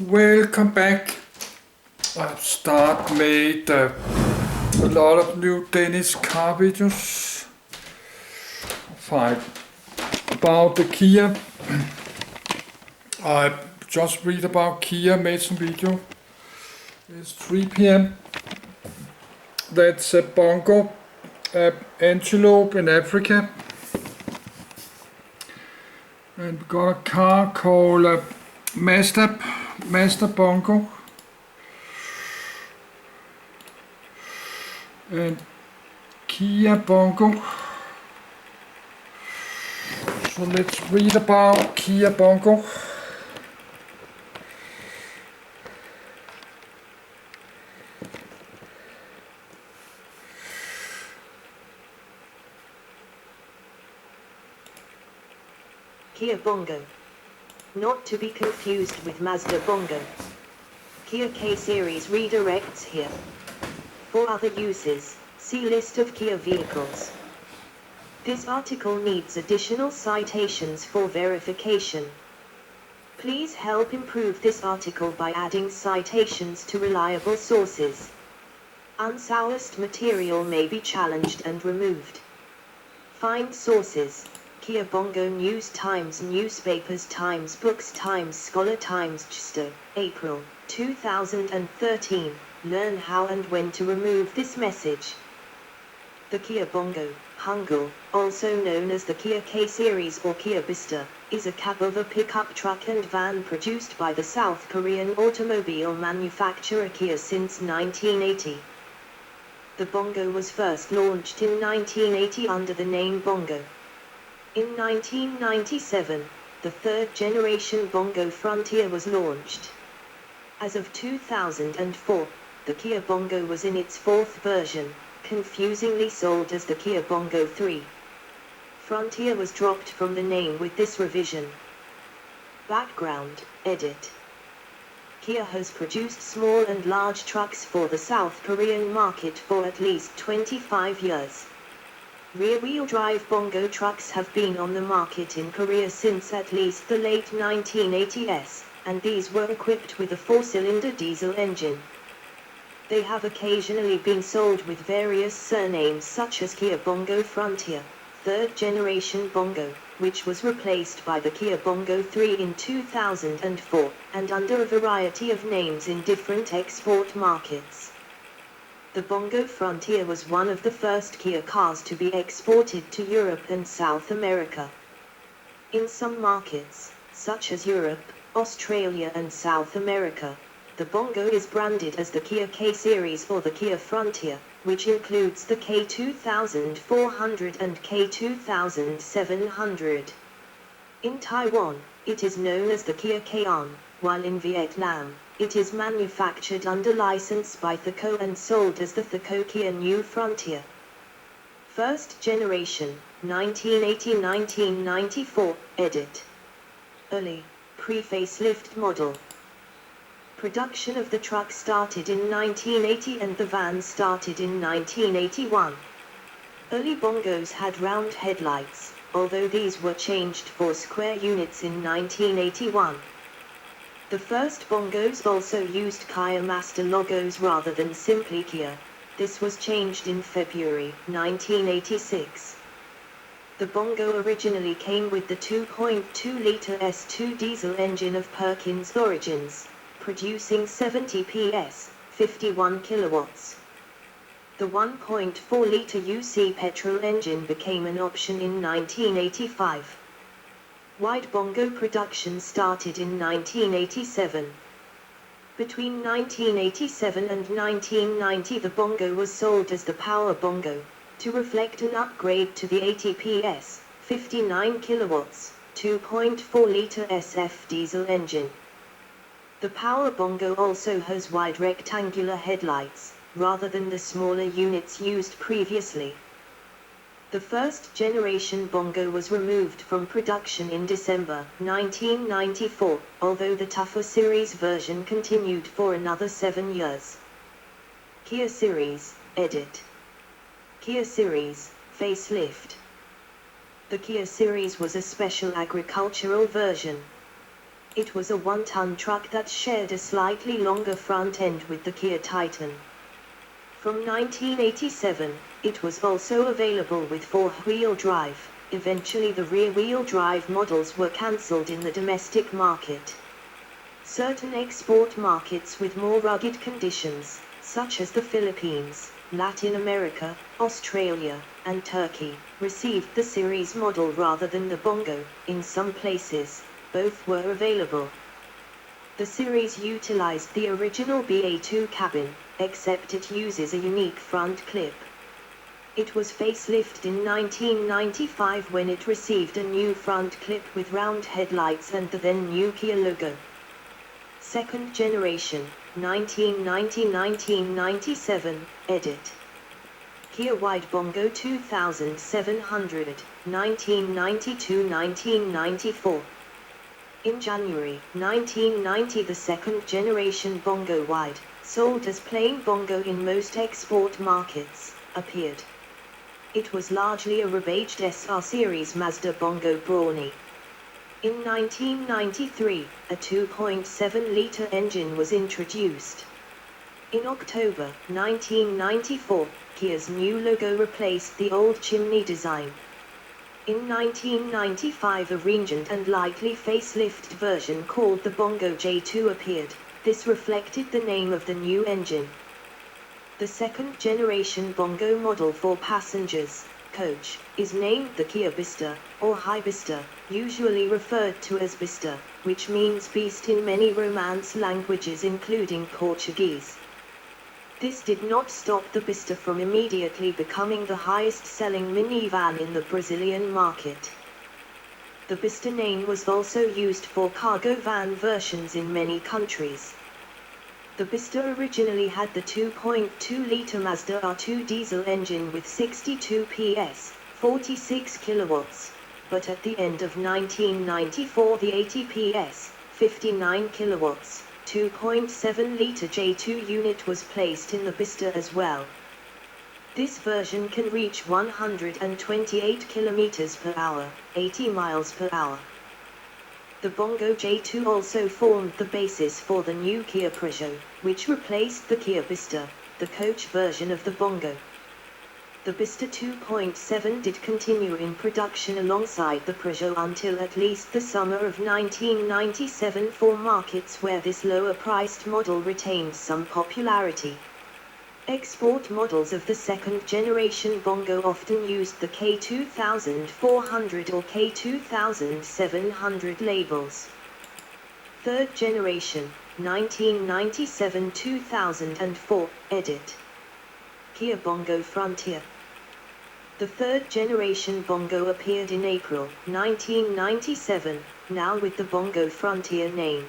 Welcome back. I've made a lot of new Danish car videos. About the Kia. I just read about Kia, made some video. It's 3 p.m. That's a Bongo, antelope in Africa. And we got a car called Master Bongo. And Kia Bongo. So let's read about Kia Bongo. Kia Bongo. Not to be confused with Mazda Bongo. Kia K-Series redirects here. For other uses, see list of Kia vehicles. This article needs additional citations for verification. Please help improve this article by adding citations to reliable sources. Unsourced material may be challenged and removed. Find sources. Kia Bongo News Times Newspapers Times Books Times Scholar Times Chester, April 2013. Learn how and when to remove this message. The Kia Bongo, Hangul, also known as the Kia K-Series or Kia Bista, is a cab of a pickup truck and van produced by the South Korean automobile manufacturer Kia since 1980. The Bongo was first launched in 1980 under the name Bongo. In 1997, the third-generation Bongo Frontier was launched. As of 2004, the Kia Bongo was in its fourth version, confusingly sold as the Kia Bongo 3. Frontier was dropped from the name with this revision. Background, edit. Kia has produced small and large trucks for the South Korean market for at least 25 years. Rear-wheel drive Bongo trucks have been on the market in Korea since at least the late 1980s, and these were equipped with a 4-cylinder diesel engine. They have occasionally been sold with various surnames such as Kia Bongo Frontier, third generation Bongo, which was replaced by the Kia Bongo 3 in 2004, and under a variety of names in different export markets. The Bongo Frontier was one of the first Kia cars to be exported to Europe and South America. In some markets, such as Europe, Australia and South America, the Bongo is branded as the Kia K-Series or the Kia Frontier, which includes the K2400 and K2700. In Taiwan, it is known as the Kia K-On, while in Vietnam, it is manufactured under license by THECO and sold as the THECO Kia New Frontier. First generation, 1980-1994, edit. Early, pre-facelift model. Production of the truck started in 1980 and the van started in 1981. Early Bongos had round headlights, although these were changed for square units in 1981. The first Bongos also used Kia Master logos rather than simply Kia. This was changed in February 1986. The Bongo originally came with the 2.2-litre S2 diesel engine of Perkins origins, producing 70 PS, 51 kilowatts. The 1.4-litre UC petrol engine became an option in 1985. Wide Bongo production started in 1987. Between 1987 and 1990 the Bongo was sold as the Power Bongo, to reflect an upgrade to the 80 PS, 59 kilowatts, 2.4-litre SF diesel engine. The Power Bongo also has wide rectangular headlights, rather than the smaller units used previously. The first generation Bongo was removed from production in December 1994, although the tougher series version continued for another 7 years. Kia Series, edit. Kia Series, facelift. The Kia Series was a special agricultural version. It was a 1-ton truck that shared a slightly longer front end with the Kia Titan. From 1987, it was also available with 4-wheel drive. Eventually the rear-wheel drive models were cancelled in the domestic market. Certain export markets with more rugged conditions, such as the Philippines, Latin America, Australia, and Turkey, received the series model rather than the Bongo. In some places, both were available. The series utilized the original BA2 cabin, except it uses a unique front clip. It was facelifted in 1995 when it received a new front clip with round headlights and the then new Kia logo. Second generation, 1990-1997, edit. Kia Wide Bongo 2700, 1992-1994. In January 1990 the second generation Bongo Wide, sold as plain Bongo in most export markets, appeared. It was largely a rebadged SR series Mazda Bongo Brawny. In 1993, a 2.7-litre engine was introduced. In October 1994, Kia's new logo replaced the old chimney design. In 1995 a revamped and lightly facelifted version called the Bongo J2 appeared. This reflected the name of the new engine. The second generation Bongo model for passengers, coach, is named the Kia Bista, or High Bista, usually referred to as Bista, which means beast in many Romance languages including Portuguese. This did not stop the Bista from immediately becoming the highest-selling minivan in the Brazilian market. The Bista name was also used for cargo van versions in many countries. The Bista originally had the 2.2-litre Mazda R2 diesel engine with 62 PS, 46 kilowatts, but at the end of 1994 the 80 PS, 59 kilowatts, 2.7-litre J2 unit was placed in the Bista as well. This version can reach 128 kilometers per hour, 80 miles per hour. The Bongo J2 also formed the basis for the new Kia Peugeot, which replaced the Kia Bista, the coach version of the Bongo. The Bista 2.7 did continue in production alongside the Peugeot until at least the summer of 1997 for markets where this lower-priced model retained some popularity. Export models of the second-generation Bongo often used the K2400 or K2700 labels. Third generation, 1997-2004, edit. Kia Bongo Frontier. The third-generation Bongo appeared in April 1997, now with the Bongo Frontier name.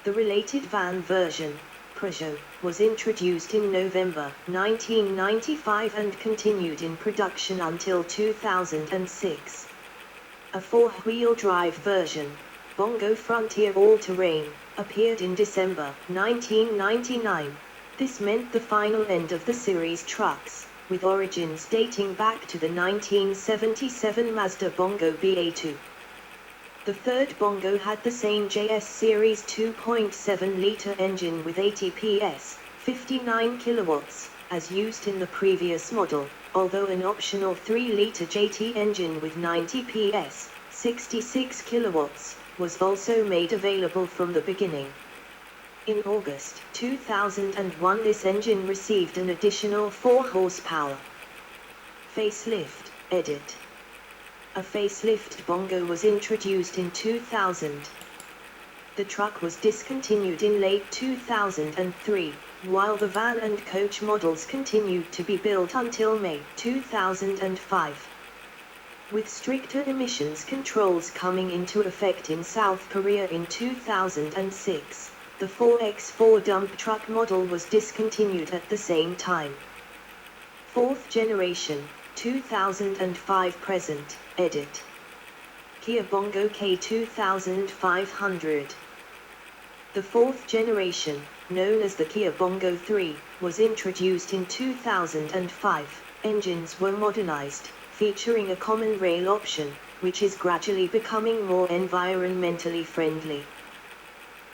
The related van version, Peugeot, was introduced in November 1995 and continued in production until 2006. A four-wheel drive version, Bongo Frontier All-Terrain, appeared in December 1999. This meant the final end of the series trucks, with origins dating back to the 1977 Mazda Bongo BA2. The third Bongo had the same JS Series 2.7-litre engine with 80 PS, 59 kilowatts, as used in the previous model, although an optional 3-litre JT engine with 90 PS, 66 kilowatts, was also made available from the beginning. In August 2001 this engine received an additional 4 horsepower. Facelift, edit. A facelifted Bongo was introduced in 2000. The truck was discontinued in late 2003, while the van and coach models continued to be built until May 2005. With stricter emissions controls coming into effect in South Korea in 2006, the 4x4 dump truck model was discontinued at the same time. Fourth generation, 2005 present, edit. Kia Bongo K2500. The fourth generation, known as the Kia Bongo 3, was introduced in 2005. Engines were modernized, featuring a common rail option, which is gradually becoming more environmentally friendly.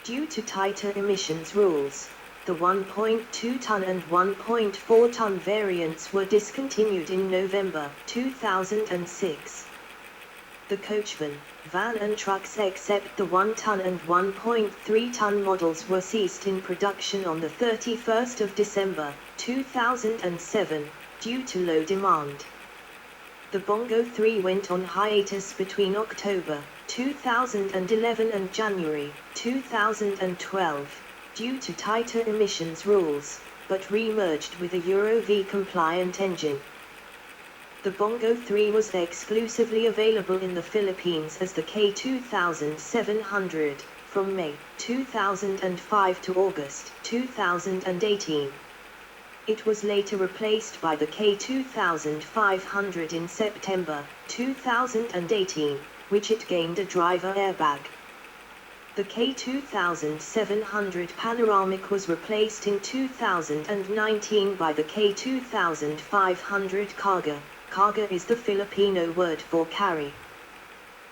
Due to tighter emissions rules, the 1.2 ton and 1.4 ton variants were discontinued in November 2006. The coachman, van and trucks except the 1 ton and 1.3 ton models were ceased in production on the 31st of December 2007, due to low demand. The Bongo 3 went on hiatus between October 2011 and January 2012, due to tighter emissions rules, but re-merged with a Euro V compliant engine. The Bongo 3 was exclusively available in the Philippines as the K2700, from May 2005 to August 2018. It was later replaced by the K2500 in September 2018, which it gained a driver airbag. The K2700 Panoramic was replaced in 2019 by the K2500 Karga. Karga is the Filipino word for carry.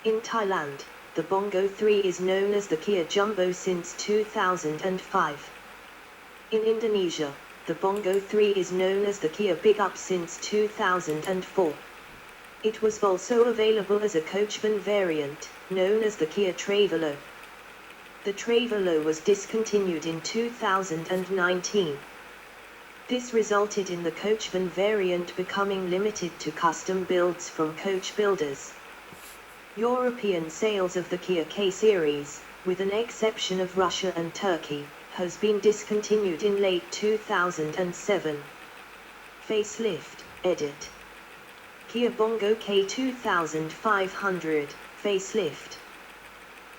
In Thailand, the Bongo 3 is known as the Kia Jumbo since 2005. In Indonesia, the Bongo 3 is known as the Kia Big Up since 2004. It was also available as a coachman variant, known as the Kia Travelo. The Travelo was discontinued in 2019. This resulted in the coachman variant becoming limited to custom builds from coach builders. European sales of the Kia K series, with an exception of Russia and Turkey, has been discontinued in late 2007. Facelift, edit. Kia Bongo K2500, facelift.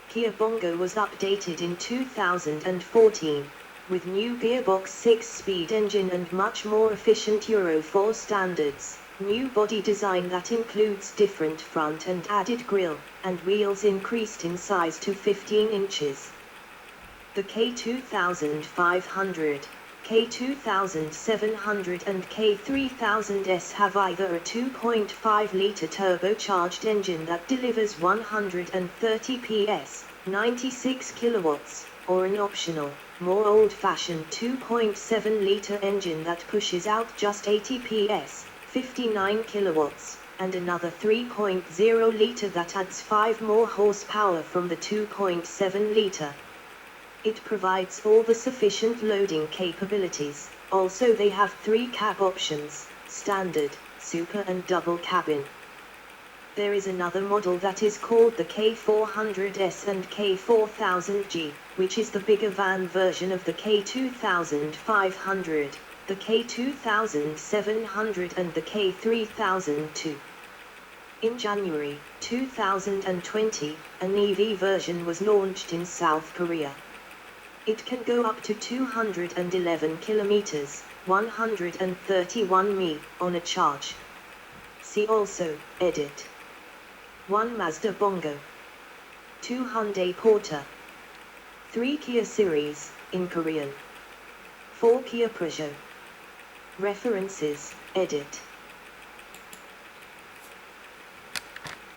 Kia Bongo was updated in 2014, with new gearbox 6-speed engine and much more efficient Euro 4 standards, new body design that includes different front and added grille, and wheels increased in size to 15 inches. The K2500, K2700 and K3000S have either a 2.5-litre turbocharged engine that delivers 130 PS, 96 kilowatts, or an optional, more old-fashioned 2.7-litre engine that pushes out just 80 PS, 59 kilowatts, and another 3.0-litre that adds 5 more horsepower from the 2.7-litre. It provides all the sufficient loading capabilities. Also they have 3 cab options, standard, super and double cabin. There is another model that is called the K400S and K4000G, which is the bigger van version of the K2500, the K2700 and the K3002. In January 2020, an EV version was launched in South Korea. It can go up to 211 kilometers, 131 mi, on a charge. See also, edit. 1 Mazda Bongo. 2 Hyundai Porter. 3 Kia Series, in Korean. 4 Kia Peugeot. References, edit.